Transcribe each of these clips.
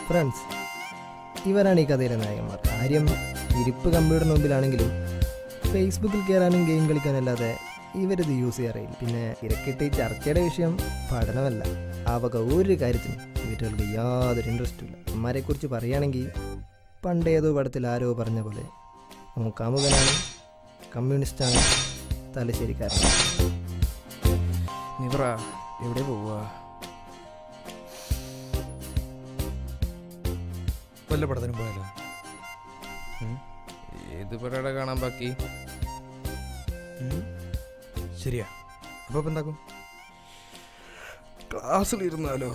Friends, ഇവരാണ് ഈ കഥയിലെ നായകന്മാർ. കാര്യം ഇരിപ്പ് കമ്പ്യൂട്ടറിന് മുമ്പിലാണെങ്കിലും ഫേസ്ബുക്കിൽ കയറാനും ഗെയിം കളിക്കാനല്ലാതെ ഇവരിത് യൂസ് ചെയ്യാറില്ല. പിന്നെ ഇരക്കിട്ട് ഈ ചർച്ചയുടെ വിഷയം പഠനമല്ല, ആ വക ഒരു കാര്യത്തിനും ഇവർക്ക് യാതൊരു ഇൻട്രസ്റ്റും ഇല്ല. അമ്മമാരെക്കുറിച്ച് പറയുകയാണെങ്കിൽ പണ്ടേതോ പടത്തിൽ ആരോ പറഞ്ഞ പോലെ കാമുകനാണ്, കമ്മ്യൂണിസ്റ്റാണ്, തലശ്ശേരിക്കാരനാണ്. എവിടെ പോവാ? വല്ല പടത്തിനും പോയാലോ? ഏത് പടയുടെ കാണാൻ ബാക്കി? ശരിയാ, അപ്പൊ എന്താക്കും? ക്ലാസ്സിലിരുന്നാലോ?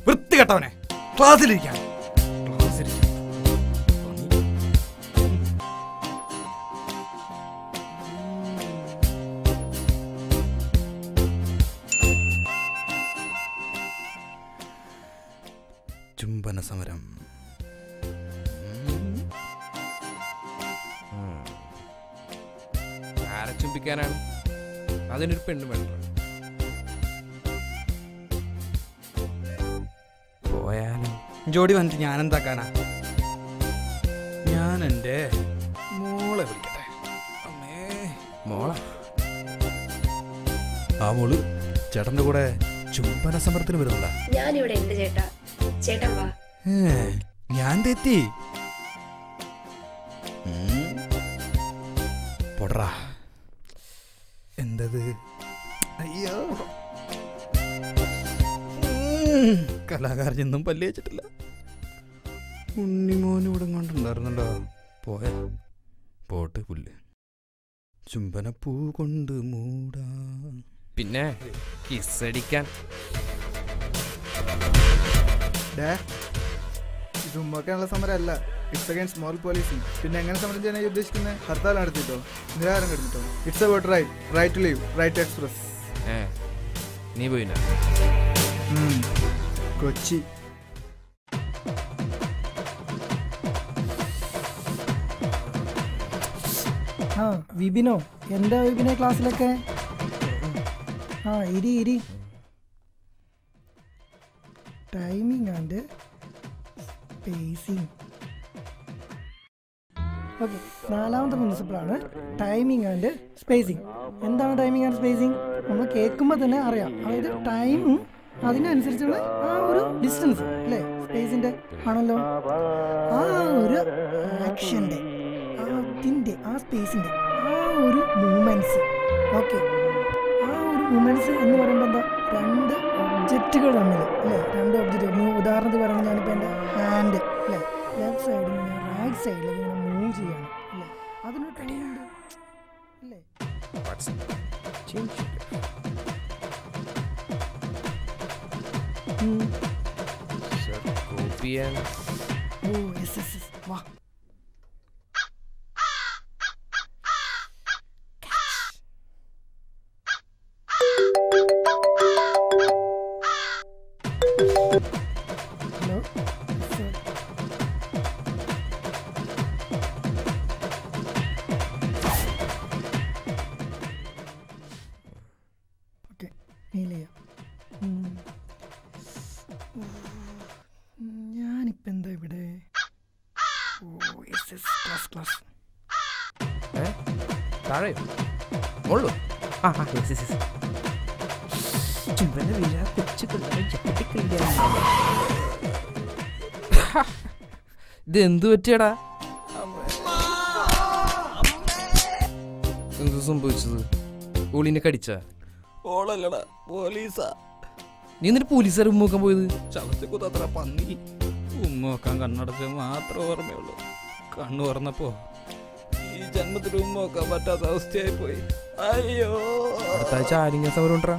വൃത്തി കെട്ടവനെ, ക്ലാസ്സിലിരിക്കാൻ. ചുംബന സമരം. ആരെ ചുംബിക്കാനാണ്? അതിനൊരു പെണ്ണ് വേണ്ട. പോയാലും ജോഡി വന്നിട്ട് ഞാൻ എന്താക്കാനാ? ഞാൻ എൻ്റെ മോളെ വിളിക്കട്ടെ. അമ്മേ, മോള? ആ മോള് ചേട്ടൻ്റെ കൂടെ ചുംബന സമരത്തിന് വരുന്നില്ല. ഞാനിവിടെ ഉണ്ട് ചേട്ടാ. ചേട്ടൻ വാ. ഞാൻ തെറ്റി. പൊടറാ. എന്തത്? അയ്യോ, കലാകാരനൊന്നും പല്ല് വെച്ചിട്ടില്ല. ഉണ്ണിമോൻ ഇവിടെ കൊണ്ടുണ്ടായിരുന്നല്ലോ. പോയ പോട്ട് പുല്ല്. ചുംബനപ്പൂ കൊണ്ട് മൂടാ. പിന്നെ കിസ്സടിക്കാൻ. ഇത് ഉമ്മക്കാനുള്ള സമരമല്ല, ഇറ്റ്സ് അഗൈൻസ്റ്റ് സ്മോൾ പോലീസിംഗ്. പിന്നെ എങ്ങനെ സമരം ചെയ്യാനായി ഉദ്ദേശിക്കുന്നത്? ഹർത്താൽ നടത്തിയിട്ടോ, നിരാഹാരം കിടന്നിട്ടോ? It's about right to live, right to express. നീ പോയില്ല? കൊച്ചി. ആ വിപിനോ, എന്താ വിപിനെ ക്ലാസ്സിലൊക്കെ? ആ ഇരി. Timing and spacing. ഓക്കെ, 4ാമത്തെ പ്രിൻസിപ്പിളാണ് ടൈമിംഗ് ആൻഡ് സ്പേസിംഗ്. എന്താണ് ടൈമിംഗ് ആൻഡ് സ്പേസിംഗ്? നമ്മൾ കേൾക്കുമ്പോൾ തന്നെ അറിയാം. അതായത് ടൈമും അതിനനുസരിച്ചുള്ള ആ ഒരു ഡിസ്റ്റൻസ് അല്ലേ, സ്പേസിൻ്റെ ആണല്ലോ. ആ ഒരു ആക്ഷൻ്റെ, അതിൻ്റെ, ആ സ്പേസിൻ്റെ ആ ഒരു മൂമെൻറ്റ്സ്. ഓക്കെ, ആ ഒരു മൂമെൻറ്റ്സ് എന്ന് പറയുമ്പോൾ എന്താ, രണ്ട് ഒബ്ജക്റ്റുകൾ തമ്മിൽ അല്ലേ, രണ്ട് ഒബ്ജക്റ്റുകൾ. ഉദാഹരണത്തിന് പറയുന്നത്, ഞാനിപ്പോൾ എൻ്റെ ഹാൻഡ് അല്ലേ, ലെഫ്റ്റ് സൈഡിൽ നിന്ന് റൈറ്റ് സൈഡിലേക്ക് ഇങ്ങനെ മൂവ് ചെയ്യണം അല്ലേ, അതിനൊരു ടൈമുണ്ട് അല്ലേ. ഓ യെസ്, വാ. Hello sir. ഓക്കെ, മെയിൽ ചെയ്യാം. ഞാനിപ്പോൾ എന്താ ഇവിടെ? Oh yes, class. താഴെ ഉള്ളു. ഇത് എന്ത് പറ്റിയടാ? എന്ത് സംഭവിച്ചത്? ഓളിനെ കടിച്ച? ഓളല്ലടാ, പോലീസാ. നീ എന്നിട്ട് പോലീസുകാർ ഉമ്മോക്കാൻ പോയത്? ചവച്ച് കുത്തത്ര പന്നി. ഉമ്മോക്കാൻ കണ്ണടച്ച് മാത്രമേ ഓർമ്മയുള്ളൂ. കണ്ണു തുറന്നപ്പോ ഈ ജന്മത്തിൽ ഉമ്മോക്കാൻ പറ്റാത്ത അവസ്ഥയായി പോയി. അയ്യോ, അടുത്ത ആഴ്ച ആരെങ്കിലും സമരം ഉണ്ടാ?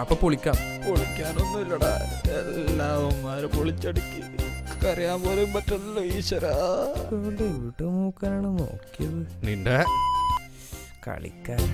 അപ്പൊ പൊളിക്കാം. പൊളിക്കാനൊന്നുമില്ലടാ, എല്ലാവന്മാരും പൊളിച്ചടുക്കി. കരയാൻ പോലും പറ്റല്ലോ ഈശ്വരാ. വീട്ടു നോക്കാനാണ് നോക്കിയത്. നിന്റെ കളിക്കാരാ.